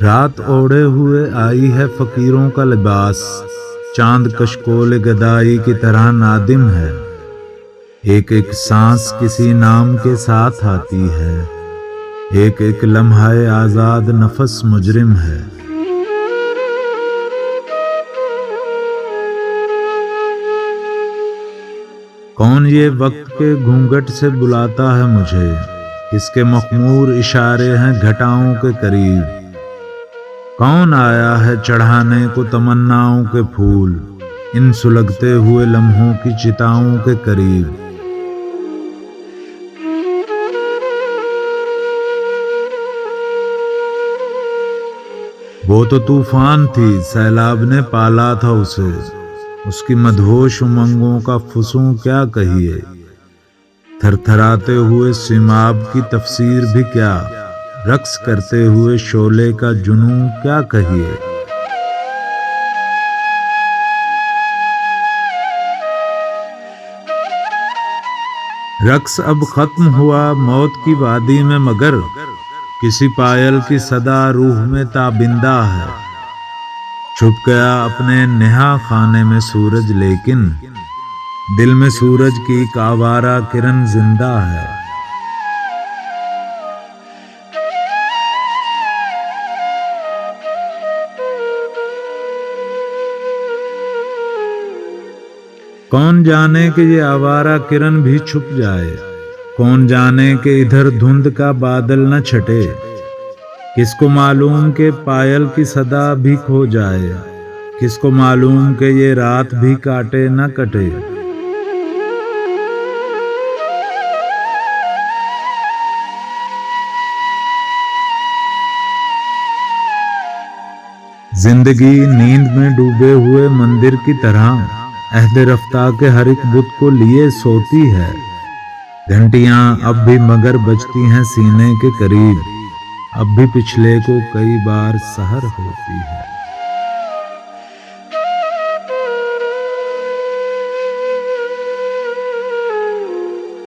رات اوڑھے ہوئے آئی ہے فقیروں کا لباس، چاند کشکول گدائی کی طرح نادم ہے، ایک ایک سانس کسی نام کے ساتھ آتی ہے، ایک ایک لمحہ آزاد نفس مجرم ہے۔ کون یہ وقت کے گھونگھٹ سے بلاتا ہے مجھے، کس کے مخمور اشارے ہیں گھٹاؤں کے قریب، کون آیا ہے چڑھانے کو تمناؤں کے پھول ان سلگتے ہوئے لمحوں کی چتاؤں کے قریب۔ وہ تو طوفان تھی، سیلاب نے پالا تھا اسے، اس کی مدہوش امنگوں کا فسوں کیا کہیے، تھر تھراتے ہوئے سیماب کی تفسیر بھی کیا، رقص کرتے ہوئے شعلے کا جنوں کیا کہیے۔ رقص اب ختم ہوا موت کی وادی میں، مگر کسی پائل کی صدا روح میں تابندہ ہے، چھپ گیا اپنے نہا خانے میں سورج، لیکن دل میں سورج کی ایک آوارہ کرن زندہ ہے۔ کون جانے کہ یہ آوارہ کرن بھی چھپ جائے، کون جانے کہ ادھر دھند کا بادل نہ چھٹے، کس کو معلوم کہ پائل کی صدا بھی کھو جائے، کس کو معلوم کہ یہ رات بھی کاٹے نہ کٹے۔ زندگی نیند میں ڈوبے ہوئے مندر کی طرح عہد رفتہ کے ہر ایک بت کو لیے سوتی ہے، گھنٹیاں اب بھی مگر بجتی ہیں سینے کے قریب، اب بھی پچھلے کو کئی بار سحر ہوتی ہے۔